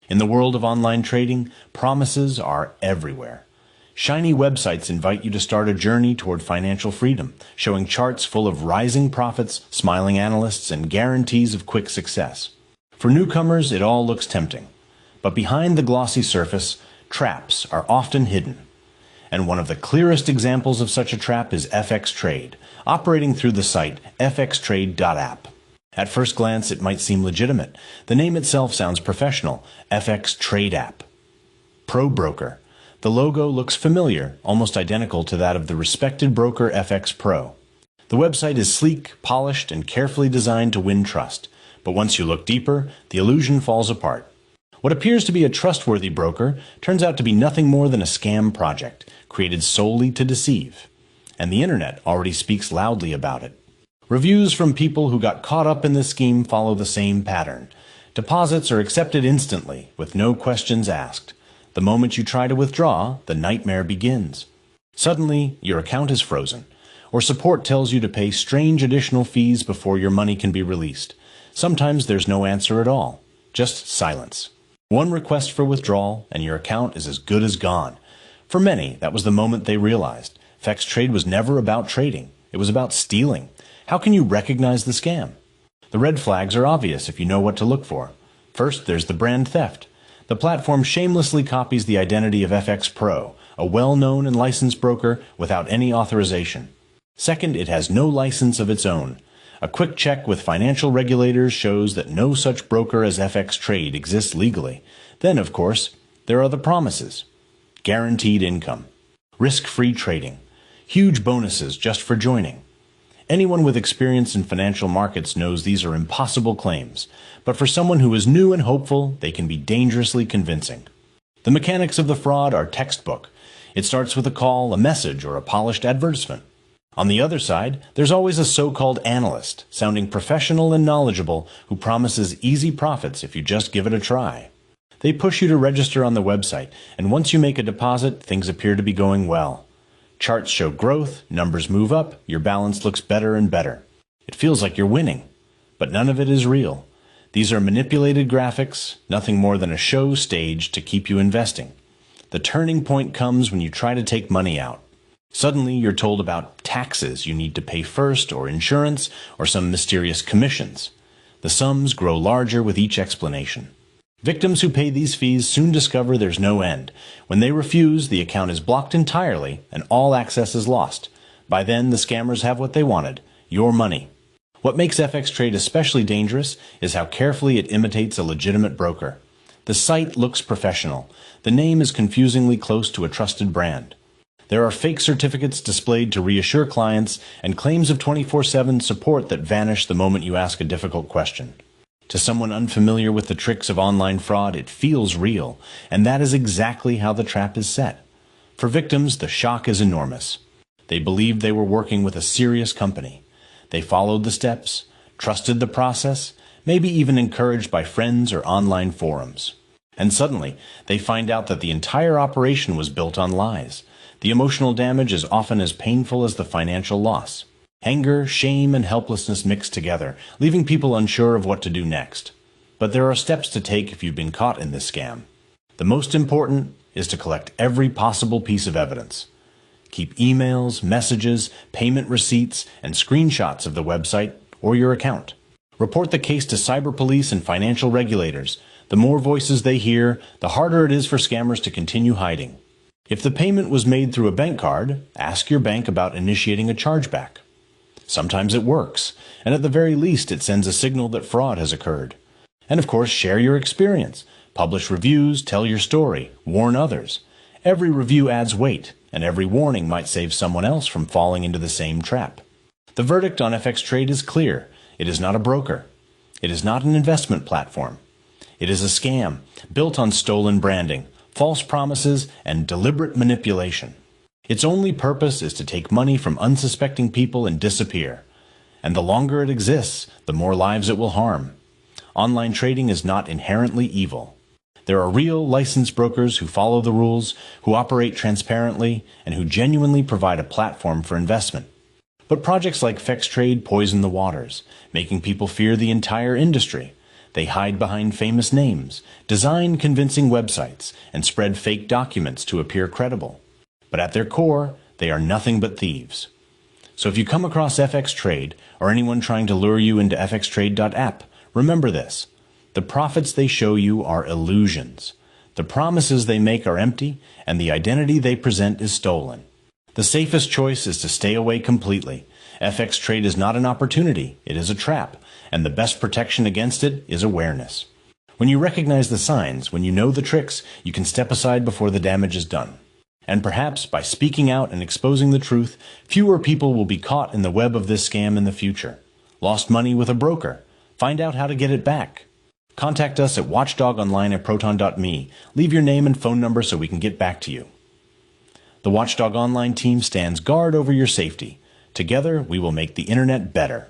In the world of online trading, promises are everywhere. Shiny websites invite you to start a journey toward financial freedom, showing charts full of rising profits, smiling analysts, and guarantees of quick success. For newcomers, it all looks tempting. But behind the glossy surface, traps are often hidden. And one of the clearest examples of such a trap is fxtrade, operating through the site fxtrade.app. At first glance, it might seem legitimate. The name itself sounds professional, fxtrade.app. Pro Broker. The logo looks familiar, almost identical to that of the respected broker FX Pro. The website is sleek, polished, and carefully designed to win trust. But once you look deeper, the illusion falls apart. What appears to be a trustworthy broker turns out to be nothing more than a scam project, created solely to deceive. And the internet already speaks loudly about it. Reviews from people who got caught up in this scheme follow the same pattern. Deposits are accepted instantly, with no questions asked. The moment you try to withdraw, the nightmare begins. Suddenly, your account is frozen, or support tells you to pay strange additional fees before your money can be released. Sometimes there's no answer at all, just silence. One request for withdrawal, and your account is as good as gone. For many, that was the moment they realized. fxtrade was never about trading. It was about stealing. How can you recognize the scam? The red flags are obvious if you know what to look for. First, there's the brand theft. The platform shamelessly copies the identity of FX Pro, a well-known and licensed broker without any authorization. Second, it has no license of its own. A quick check with financial regulators shows that no such broker as fxtrade exists legally. Then, of course, there are the promises. Guaranteed income. Risk-free trading. Huge bonuses just for joining. Anyone with experience in financial markets knows these are impossible claims, but for someone who is new and hopeful, they can be dangerously convincing. The mechanics of the fraud are textbook. It starts with a call, a message, or a polished advertisement. On the other side, there's always a so-called analyst, sounding professional and knowledgeable, who promises easy profits if you just give it a try. They push you to register on the website, and once you make a deposit, things appear to be going well. Charts show growth, numbers move up, your balance looks better and better. It feels like you're winning, but none of it is real. These are manipulated graphics, nothing more than a show staged to keep you investing. The turning point comes when you try to take money out. Suddenly, you're told about taxes you need to pay first, or insurance, or some mysterious commissions. The sums grow larger with each explanation. Victims who pay these fees soon discover there's no end. When they refuse, the account is blocked entirely and all access is lost. By then, the scammers have what they wanted, your money. What makes fxtrade especially dangerous is how carefully it imitates a legitimate broker. The site looks professional. The name is confusingly close to a trusted brand. There are fake certificates displayed to reassure clients and claims of 24/7 support that vanish the moment you ask a difficult question. To someone unfamiliar with the tricks of online fraud, it feels real, and that is exactly how the trap is set. For victims, the shock is enormous. They believed they were working with a serious company. They followed the steps, trusted the process, maybe even encouraged by friends or online forums. And suddenly, they find out that the entire operation was built on lies. The emotional damage is often as painful as the financial loss. Anger, shame, and helplessness mix together, leaving people unsure of what to do next. But there are steps to take if you've been caught in this scam. The most important is to collect every possible piece of evidence. Keep emails, messages, payment receipts, and screenshots of the website or your account. Report the case to cyber police and financial regulators. The more voices they hear, the harder it is for scammers to continue hiding. If the payment was made through a bank card, ask your bank about initiating a chargeback. Sometimes it works, and at the very least it sends a signal that fraud has occurred. And of course, share your experience. Publish reviews, tell your story, warn others. Every review adds weight, and every warning might save someone else from falling into the same trap. The verdict on fxtrade is clear. It is not a broker. It is not an investment platform. It is a scam, built on stolen branding, false promises, and deliberate manipulation. Its only purpose is to take money from unsuspecting people and disappear. And the longer it exists, the more lives it will harm. Online trading is not inherently evil. There are real licensed brokers who follow the rules, who operate transparently, and who genuinely provide a platform for investment. But projects like fxtrade poison the waters, making people fear the entire industry. They hide behind famous names, design convincing websites, and spread fake documents to appear credible. But at their core, they are nothing but thieves. So if you come across fxtrade or anyone trying to lure you into fxtrade.app, remember this. The profits they show you are illusions. The promises they make are empty, and the identity they present is stolen. The safest choice is to stay away completely. fxtrade is not an opportunity, it is a trap, and the best protection against it is awareness. When you recognize the signs, when you know the tricks, you can step aside before the damage is done. And perhaps by speaking out and exposing the truth, fewer people will be caught in the web of this scam in the future. Lost money with a broker? Find out how to get it back. Contact us at watchdogonline@proton.me. Leave your name and phone number so we can get back to you. The Watchdog Online team stands guard over your safety. Together, we will make the internet better.